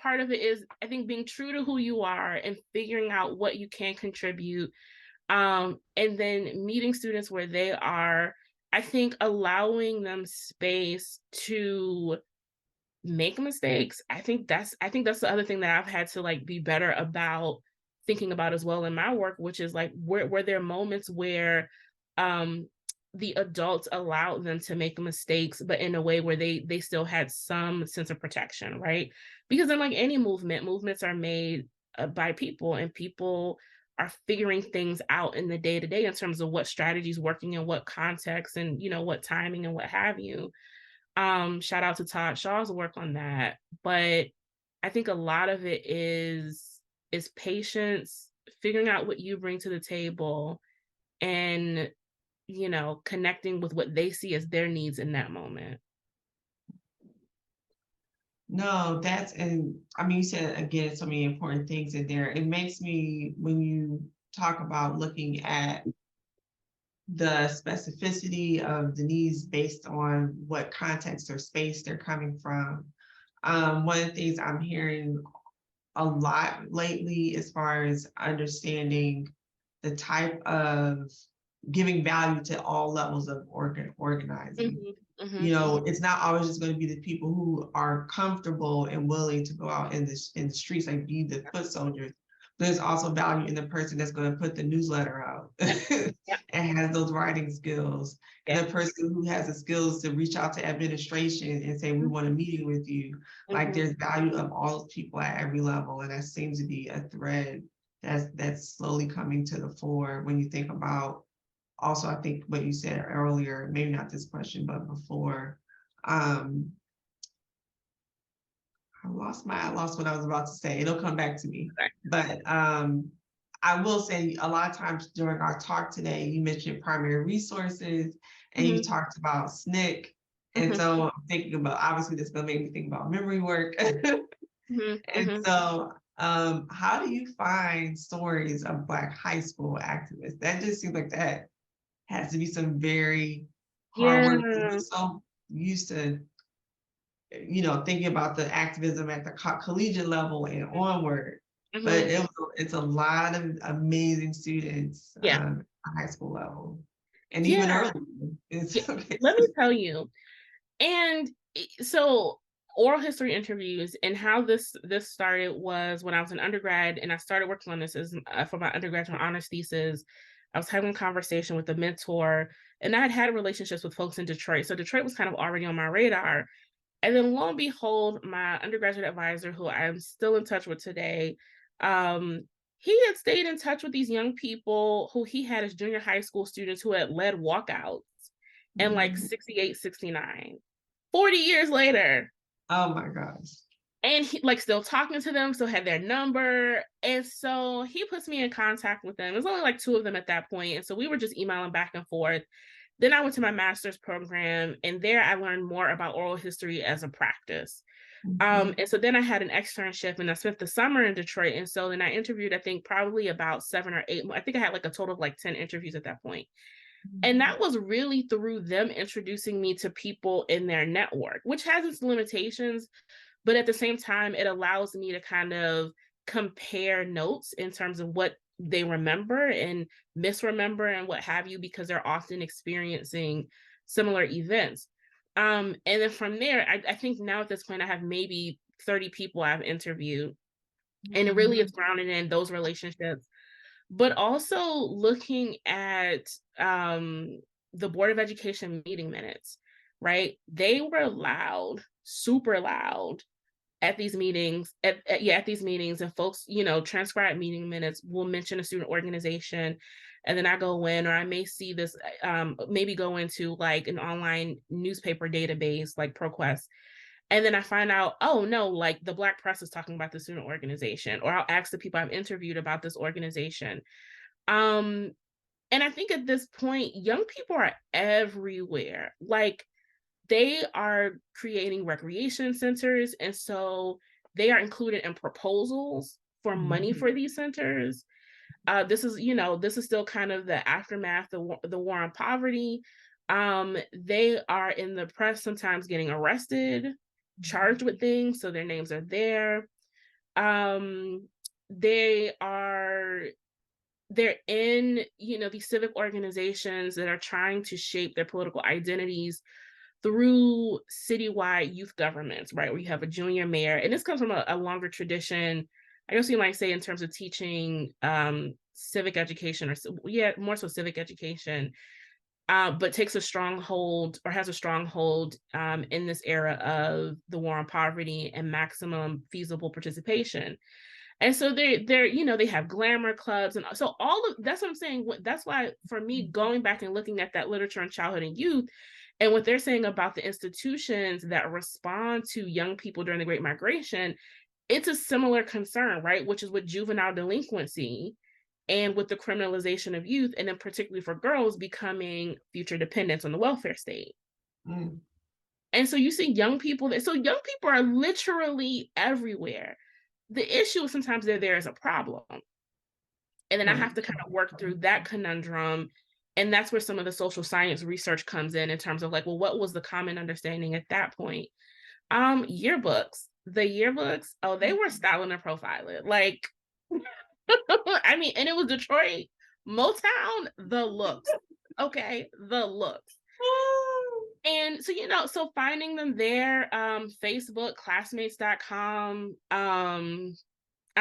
part of it is, I think, being true to who you are and figuring out what you can contribute. And then meeting students where they are, I think allowing them space to make mistakes. I think that's the other thing that I've had to like be better about thinking about as well in my work, which is like, were there moments where the adults allowed them to make mistakes, but in a way where they still had some sense of protection, right? Because in like any movements are made by people, and people are figuring things out in the day-to-day in terms of what strategies working in what context and what timing and what have you. Shout out to Todd Shaw's work on that. But I think a lot of it is patience, figuring out what you bring to the table, and connecting with what they see as their needs in that moment. No, and I mean, you said again so many important things in there. It makes me, when you talk about looking at the specificity of the needs based on what context or space they're coming from. One of the things I'm hearing a lot lately, as far as understanding the type of giving value to all levels of organizing. It's not always just going to be the people who are comfortable and willing to go out in the streets, like be the foot soldiers. There's also value in the person that's going to put the newsletter out and has those writing skills. The person who has the skills to reach out to administration and say, we want a meeting with you. Like, there's value of all those people at every level. And that seems to be a thread that's slowly coming to the fore when you think about, also, I think what you said earlier, maybe not this question, but before, I lost what I was about to say. It'll come back to me. But I will say, a lot of times during our talk today, you mentioned primary resources and you talked about SNCC. And so I'm thinking about, obviously this gonna make me think about memory work. So how do you find stories of Black high school activists? That just seems like that has to be some very hard work. We're so used to, thinking about the activism at the collegiate level and onward, but it's a lot of amazing students at high school level, and even early. Let me tell you, and so oral history interviews and how this started was when I was an undergrad, and I started working on this as for my undergraduate honors thesis. I was having a conversation with a mentor, and I had relationships with folks in Detroit. So Detroit was kind of already on my radar. And then lo and behold, my undergraduate advisor, who I'm still in touch with today, he had stayed in touch with these young people who he had as junior high school students who had led walkouts in like 68, 69. 40 years later. Oh my gosh. And he like still talking to them, so had their number. And so he puts me in contact with them. It was only like 2 of them at that point. And so we were just emailing back and forth. Then I went to my master's program, and there I learned more about oral history as a practice. Mhm. And so then I had an externship, and I spent the summer in Detroit. And so then I interviewed, I think probably about 7 or 8. I think I had like a total of like 10 interviews at that point. And that was really through them introducing me to people in their network, which has its limitations, but at the same time, it allows me to kind of compare notes in terms of what they remember and misremember and what have you, because they're often experiencing similar events. And then from there, I think now at this point, I have maybe 30 people I've interviewed, and it really is grounded in those relationships, but also looking at the Board of Education meeting minutes, right? They were loud, super loud at these meetings, at these meetings, and folks, transcribe meeting minutes will mention a student organization, and then I go in, or I may see this, maybe go into like an online newspaper database like ProQuest, and then I find out, oh no, like the Black press is talking about the student organization, or I'll ask the people I've interviewed about this organization. Um, and I think at this point, young people are everywhere. Like they are creating recreation centers. And so they are included in proposals for money for these centers. This is still kind of the aftermath of the war on poverty. They are in the press sometimes getting arrested, charged with things, so their names are there. Um, they are they're in, these civic organizations that are trying to shape their political identities through citywide youth governments, right? Where you have a junior mayor, and this comes from a longer tradition, I guess you might say, in terms of teaching civic education, more so civic education, but takes a stronghold, or has a stronghold in this era of the war on poverty and maximum feasible participation. And so they have glamour clubs, and so that's what I'm saying. That's why for me, going back and looking at that literature on childhood and youth, and what they're saying about the institutions that respond to young people during the Great Migration, it's a similar concern, right? Which is with juvenile delinquency and with the criminalization of youth, and then particularly for girls becoming future dependents on the welfare state. Mm. And so you see young people are literally everywhere. The issue is sometimes they're there as a problem. And then I have to kind of work through that conundrum. And that's where some of the social science research comes in terms of like, well, what was the common understanding at that point? Yearbooks. The yearbooks, oh, they were styling and profiling. Like, I mean, and it was Detroit, Motown, the looks. Okay, the looks. And so, so finding them there, Facebook, classmates.com, I'm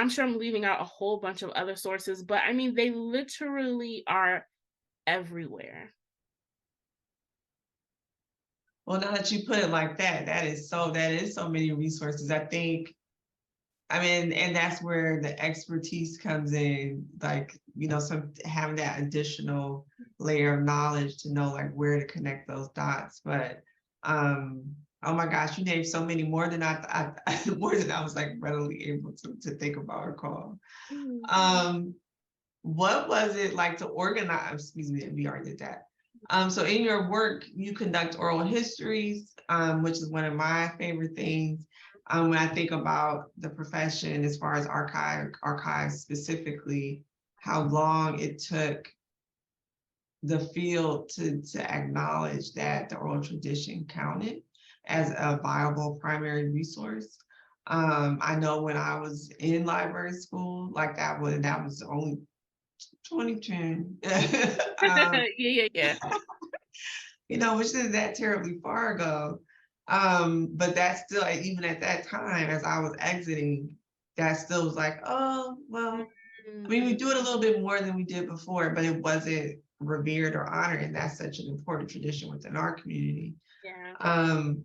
sure I'm leaving out a whole bunch of other sources, but I mean, they literally are everywhere. Well, now that you put it like that, that is so many resources. I think, I mean, and that's where the expertise comes in, like, having that additional layer of knowledge to know like where to connect those dots. But oh my gosh, you named so many more than more than I was like readily able to think about or call. What was it like to organize? Excuse me, we already did that. So in your work, you conduct oral histories, which is one of my favorite things. When I think about the profession, as far as archives specifically, how long it took the field to acknowledge that the oral tradition counted as a viable primary resource. I know when I was in library school, like that was only 2010. Yeah. Which isn't that terribly far ago. But that's still, even at that time, as I was exiting, that still was like, oh, well, I mean, we do it a little bit more than we did before, but it wasn't revered or honored, and that's such an important tradition within our community. Yeah. I've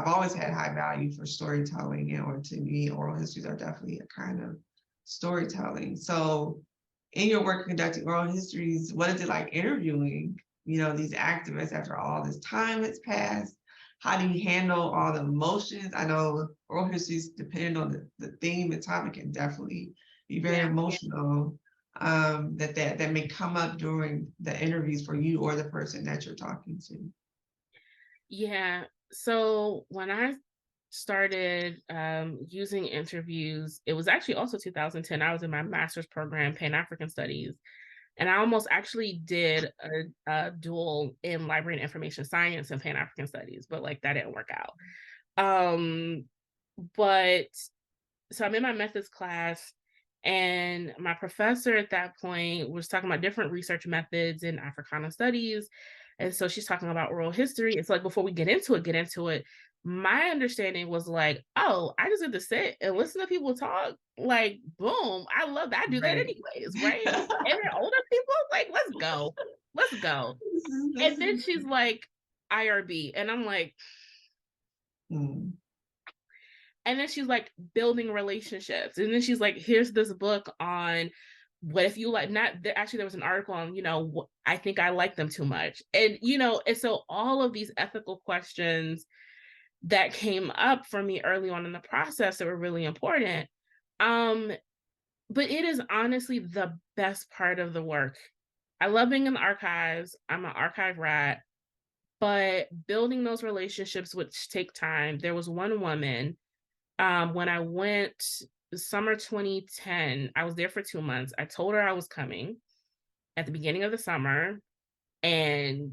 always had high value for storytelling, or to me, oral histories are definitely a kind of storytelling. So in your work conducting oral histories, what is it like interviewing, these activists after all this time has passed? how do you handle all the emotions? I know oral histories, depending on the theme and topic, can definitely be very emotional. That may come up during the interviews for you or the person that you're talking to. Yeah. So when I started using interviews, it was actually also 2010. I was in my master's program, Pan-African Studies, and I almost actually did a dual in library and information science and Pan-African Studies, but like that didn't work out. But so I'm in my methods class, and my professor at that point was talking about different research methods in Africana studies. And so she's talking about oral history. It's like, before we get into it, my understanding was like, oh, I just get to sit and listen to people talk. Like, boom, I love that. I do that anyways, right? And they're older people, like, let's go. And then she's like, IRB. And I'm like, And then she's like, building relationships. And then she's like, here's this book on what if you like, not actually there was an article on, I think I like them too much. And, and so all of these ethical questions that came up for me early on in the process that were really important. But it is honestly the best part of the work. I love being in the archives. I'm an archive rat, but building those relationships, which take time. There was one woman, when I went summer 2010, I was there for 2 months. I told her I was coming at the beginning of the summer, and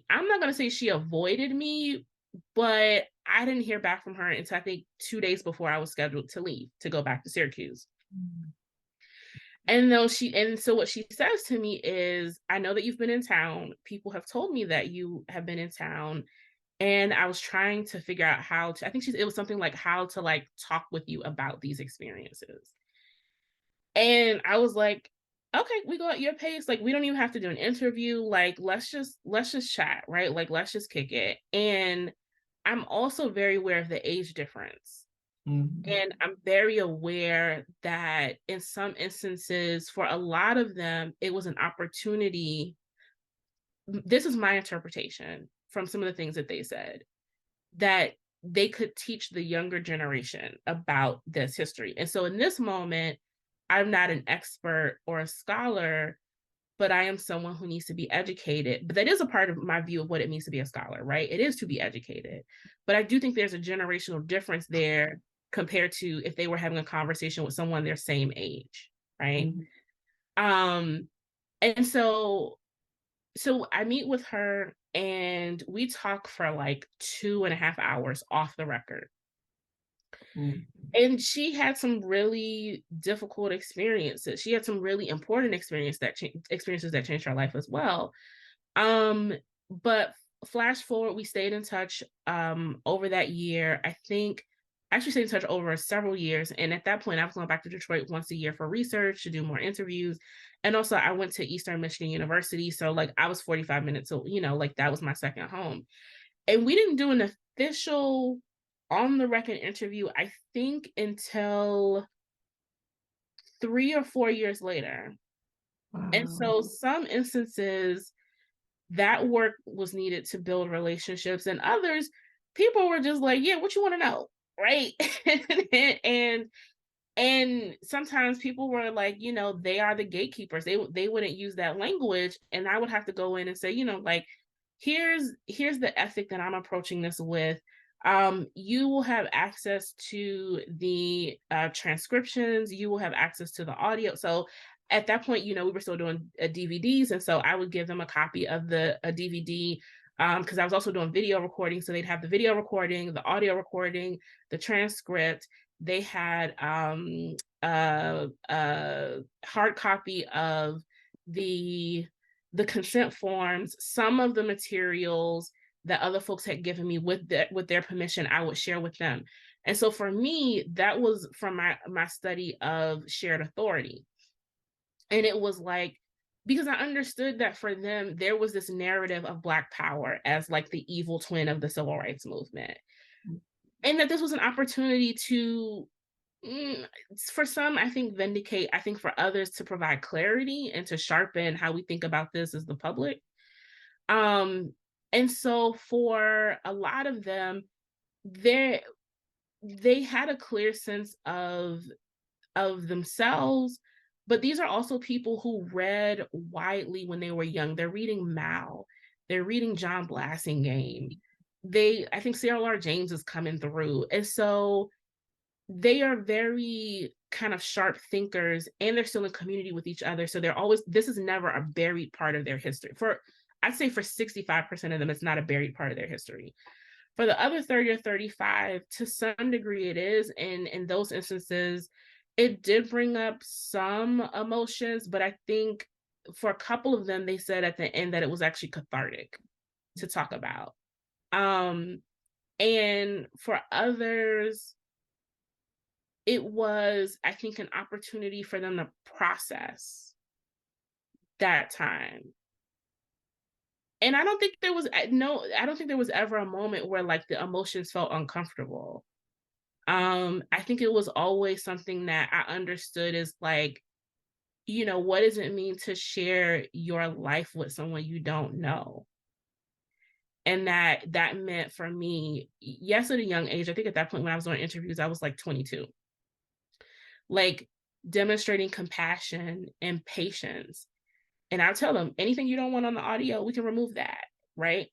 I'm not going to say she avoided me, but I didn't hear back from her until I think 2 days before I was scheduled to leave to go back to Syracuse. And so what she says to me is, I know that you've been in town. People have told me that you have been in town. And I was trying to figure out I think it was something like how to like talk with you about these experiences. And I was like, okay, we go at your pace. Like, we don't even have to do an interview. Like, let's just chat, right? Like, let's just kick it. And I'm also very aware of the age difference. And I'm very aware that in some instances, for a lot of them, it was an opportunity. This is my interpretation from some of the things that they said, that they could teach the younger generation about this history. And so in this moment, I'm not an expert or a scholar, but I am someone who needs to be educated. But that is a part of my view of what it means to be a scholar, right? It is to be educated. But I do think there's a generational difference there compared to if they were having a conversation with someone their same age, right? And so I meet with her and we talk for like 2.5 hours off the record. And she had some really difficult experiences. She had some really important experiences that changed her life as well. But flash forward, we stayed in touch over that year. I think actually stayed in touch over several years. And at that point, I was going back to Detroit once a year for research, to do more interviews. And also I went to Eastern Michigan University. So like I was 45 minutes. So, like that was my second home. And we didn't do an official on the record interview, I think, until 3 or 4 years later. Wow. And so some instances that work was needed to build relationships, and others, people were just like, yeah, what you want to know? Right. and sometimes people were like, they are the gatekeepers. They wouldn't use that language. And I would have to go in and say, like, here's the ethic that I'm approaching this with. You will have access to the transcriptions. You will have access to the audio. So at that point, we were still doing DVDs. And so I would give them a copy of a DVD, because I was also doing video recording. So they'd have the video recording, the audio recording, the transcript. They had a hard copy of the consent forms, some of the materials that other folks had given me with their permission, I would share with them. And so for me, that was from my study of shared authority. And it was like, because I understood that for them, there was this narrative of Black power as like the evil twin of the civil rights movement. And that this was an opportunity to, for some, I think, vindicate, I think for others to provide clarity and to sharpen how we think about this as the public. And so for a lot of them, they had a clear sense of themselves, but these are also people who read widely when they were young. They're reading Mao, they're reading John Blassingame. I think C.L.R. James is coming through. And so they are very kind of sharp thinkers, and they're still in community with each other. So this is never a buried part of their history. I'd say for 65% of them, it's not a buried part of their history. For the other 30 or 35, to some degree it is. And in those instances, it did bring up some emotions, but I think for a couple of them, they said at the end that it was actually cathartic to talk about. And for others, it was, I think, an opportunity for them to process that time. And I don't think there was ever a moment where like the emotions felt uncomfortable. I think it was always something that I understood as like, what does it mean to share your life with someone you don't know? And that meant for me, yes, at a young age, I think at that point when I was doing interviews, I was like 22. Like demonstrating compassion and patience. And I'll tell them, anything you don't want on the audio, we can remove that, right?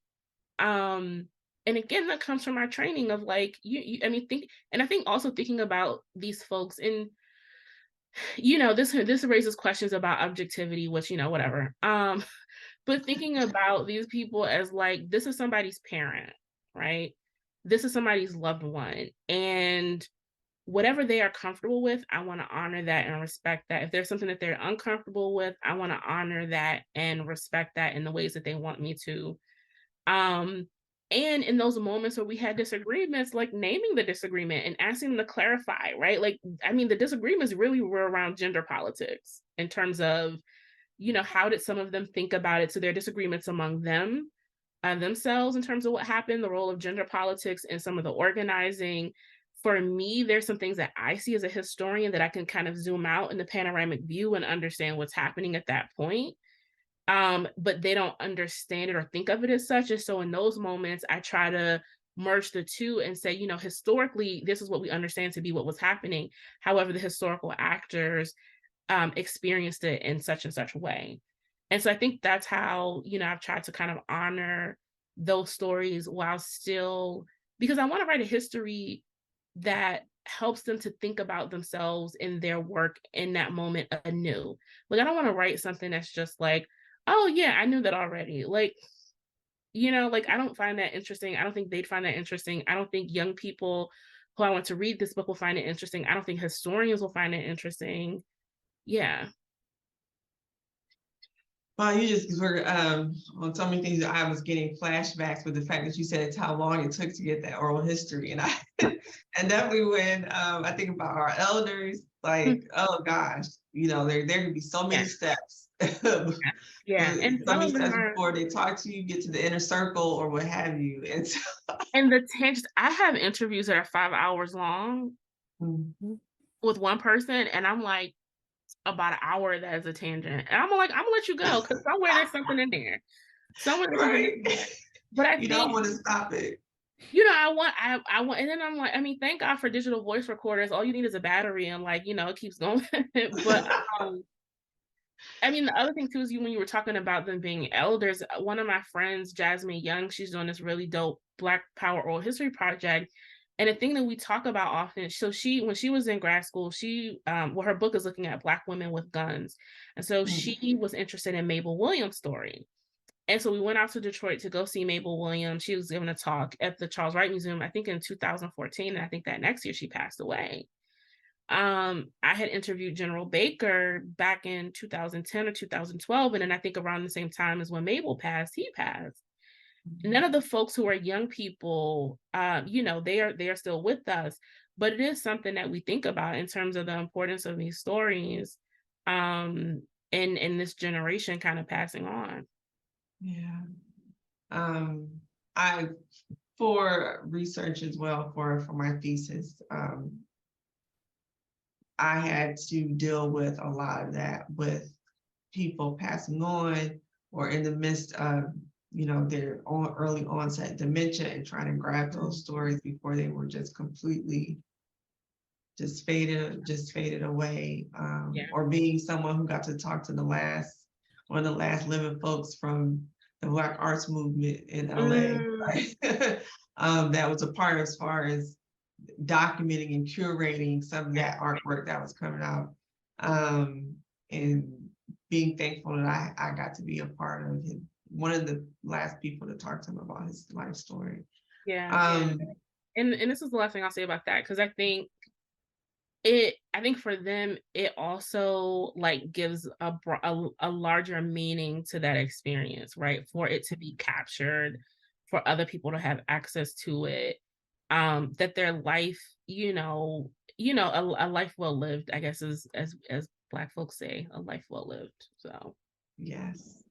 And again, that comes from our training of like, I think also thinking about these folks and, this raises questions about objectivity, which, whatever. But thinking about these people as like, this is somebody's parent, right? This is somebody's loved one. And whatever they are comfortable with, I want to honor that and respect that. If there's something that they're uncomfortable with, I want to honor that and respect that in the ways that they want me to. And in those moments where we had disagreements, like naming the disagreement and asking them to clarify, right? Like, the disagreements really were around gender politics in terms of, how did some of them think about it? So their disagreements among them, themselves in terms of what happened, the role of gender politics and some of the organizing. For me, there's some things that I see as a historian that I can kind of zoom out in the panoramic view and understand what's happening at that point. But they don't understand it or think of it as such. And so in those moments, I try to merge the two and say, historically, this is what we understand to be what was happening. However, the historical actors experienced it in such and such way. And so I think that's how, I've tried to kind of honor those stories while still, because I want to write a history that helps them to think about themselves in their work in that moment anew. Like, I don't want to write something that's just like, oh yeah, I knew that already. Like, I don't find that interesting. I don't think they'd find that interesting. I don't think young people who I want to read this book will find it interesting. I don't think historians will find it interesting. Yeah. Well, you just were on so many things. I was getting flashbacks with the fact that you said it's how long it took to get that oral history, and and definitely when I think about our elders, like, oh gosh, there could be so many steps. Yeah, and so some many of them steps are, before they talk to you, get to the inner circle or what have you, and so, and the tension. I have interviews that are 5 hours long with one person, and I'm like, about an hour that is a tangent, and I'm gonna let you go because somewhere there's something in there. Somewhere there's something in there. But I think don't want to stop it. I want, and then I'm like, thank God for digital voice recorders. All you need is a battery, and like, it keeps going. But the other thing too is when you were talking about them being elders, one of my friends, Jasmine Young, she's doing this really dope Black Power Oral History project. And the thing that we talk about often, so when she was in grad school, her book is looking at Black women with guns. And so she was interested in Mabel Williams' story. And so we went out to Detroit to go see Mabel Williams. She was giving a talk at the Charles Wright Museum, I think in 2014. And I think that next year she passed away. I had interviewed General Baker back in 2010 or 2012. And then I think around the same time as when Mabel passed, he passed. None of the folks who are young people, they are still with us, but it is something that we think about in terms of the importance of these stories, in this generation kind of passing on. Yeah. I for research as well for my thesis, I had to deal with a lot of that with people passing on or in the midst of their own early onset dementia and trying to grab those stories before they were just completely just faded away. Or being someone who got to talk to one of the last living folks from the Black arts movement in LA, right? That was a part as far as documenting and curating some of that artwork that was coming out. And being thankful that I got to be a part of it. One of the last people to talk to him about his life story. And this is the last thing I'll say about that, because I think for them, it also like gives a larger meaning to that experience, right? For it to be captured, for other people to have access to it, that their life, a life well lived, I guess, is as Black folks say, a life well lived. So yes,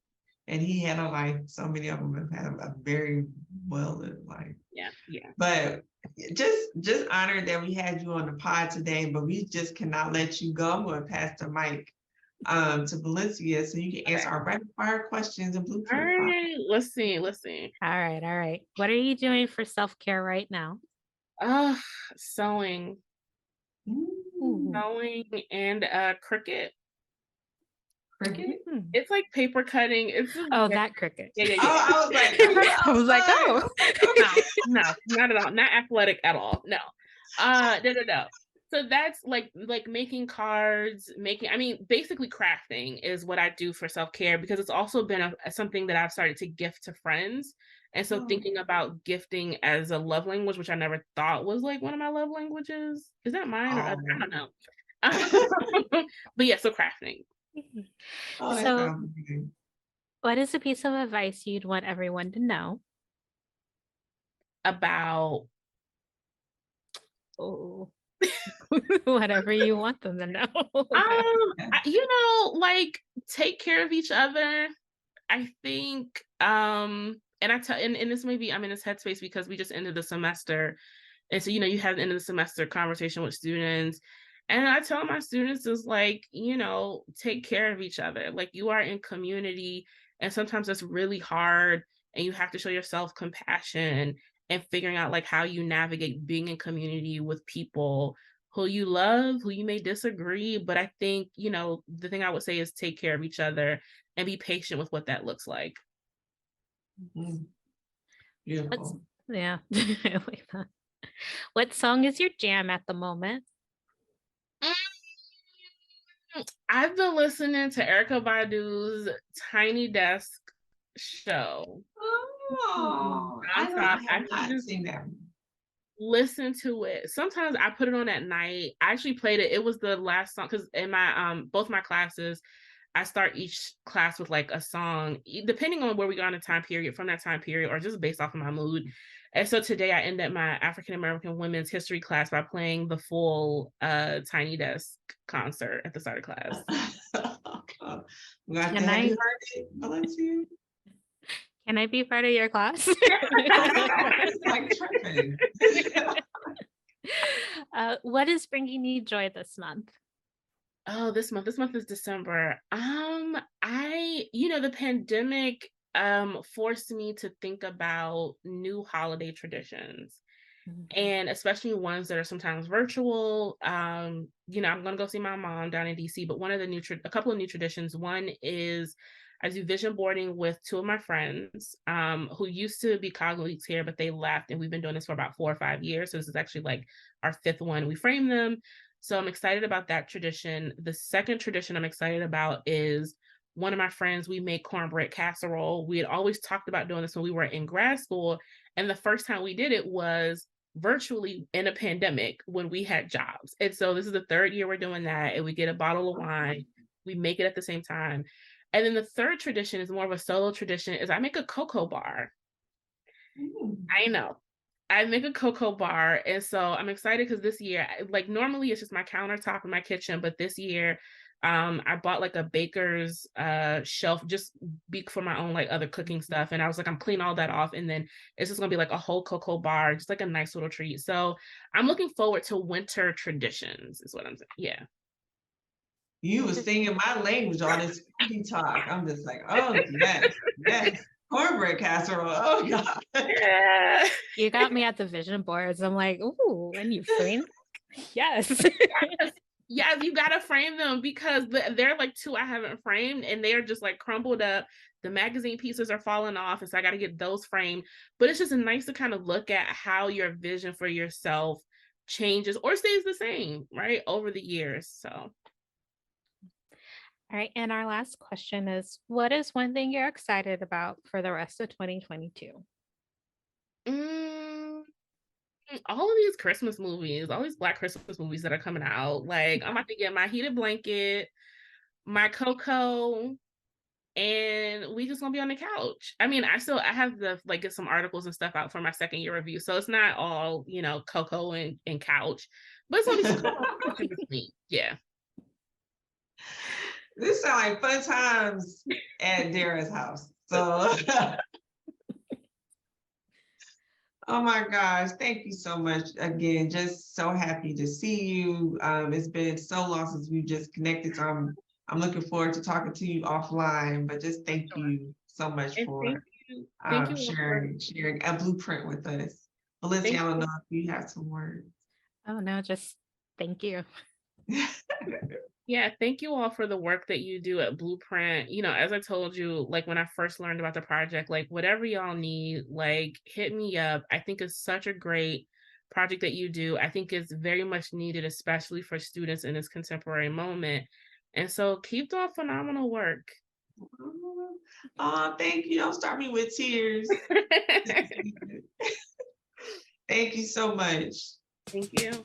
and he had a life. So many of them have had a very well lived life. Yeah. But just honored that we had you on the pod today, but we just cannot let you go. I'm going to pass the mic to Valencia so you can answer our rapid fire questions and blueprint. All right, let's see. All right. What are you doing for self-care right now? Sewing. Sewing and Cricut. Cricket? It's like paper cutting. It's that Cricut. Yeah. Oh, I was like, No, not at all. Not athletic at all. No. No. So that's like making cards, basically crafting is what I do for self-care, because it's also been something that I've started to gift to friends. And so thinking about gifting as a love language, which I never thought was like one of my love languages. Is that mine or other? I don't know. But yeah, so crafting. So what is a piece of advice you'd want everyone to know about whatever you want them to know? Like take care of each other. I think and this may be, I'm in this headspace because we just ended the semester, and so you have the end of the semester conversation with students. And I tell my students is like, take care of each other. Like, you are in community, and sometimes that's really hard, and you have to show yourself compassion and figuring out like how you navigate being in community with people who you love, who you may disagree. But I think, the thing I would say is take care of each other and be patient with what that looks like. Beautiful. Yeah. I like that. What song is your jam at the moment? I've been listening to Erykah Badu's Tiny Desk show. I have not seen that. Listen to it. Sometimes I put it on at night. I actually played it. It was the last song, because in my both my classes, I start each class with like a song, depending on where we go in a time period, from that time period, or just based off of my mood. And so today I ended my African American women's history class by playing the full Tiny Desk concert at the start of class. Can I heard it, Valencia? Can I be part of your class? Like tripping. What is bringing you joy this month? Oh, this month is December. The pandemic forced me to think about new holiday traditions, and especially ones that are sometimes virtual. I'm gonna go see my mom down in DC, but a couple of new traditions. One is I do vision boarding with two of my friends who used to be colleagues here, but they left, and we've been doing this for about 4 or 5 years. So this is actually like our 5th one. We frame them. So I'm excited about that tradition. The second tradition I'm excited about is one of my friends, we make cornbread casserole. We had always talked about doing this when we were in grad school. And the first time we did it was virtually in a pandemic when we had jobs. And so this is the 3rd year we're doing that. And we get a bottle of wine. We make it at the same time. And then the third tradition is more of a solo tradition, is I make a cocoa bar. I know. I make a cocoa bar. And so I'm excited because this year, like normally it's just my countertop in my kitchen, but this year I bought like a baker's shelf just for my own like other cooking stuff. And I was like, I'm cleaning all that off. And then it's just gonna be like a whole cocoa bar, just like a nice little treat. So I'm looking forward to winter traditions is what I'm saying. Yeah. You were singing my language on this talk. I'm just like, oh, yes. Cornbread casserole. Oh God. Yeah. You got me at the vision boards. I'm like, ooh, and you frame? Yes. Yes, you gotta frame them because they're like 2 I haven't framed and they're just like crumbled up. The magazine pieces are falling off, and so I got to get those framed. But it's just nice to kind of look at how your vision for yourself changes or stays the same, right, over the years. So, All right. And our last question is, what is one thing you're excited about for the rest of 2022? all of these Christmas movies, all these Black Christmas movies that are coming out, like I'm about to get my heated blanket, my cocoa, and we just gonna be on the couch. I mean, I have the like get some articles and stuff out for my second year review, so it's not all cocoa and couch, but it's gonna be some cocoa in between. Yeah. This sounds like fun times at Dara's house. So, oh my gosh, thank you so much again. Just so happy to see you. It's been so long since we just connected, so I'm looking forward to talking to you offline. But just thank you so much And for thank you sharing a blueprint with us. Felicity, I don't know if you have some words. Oh, no, just thank you. Yeah, thank you all for the work that you do at Blueprint. As I told you, like when I first learned about the project, like whatever y'all need, like hit me up. I think it's such a great project that you do. I think it's very much needed, especially for students in this contemporary moment. And so keep doing phenomenal work. Oh, thank you. Don't start me with tears. Thank you so much. Thank you.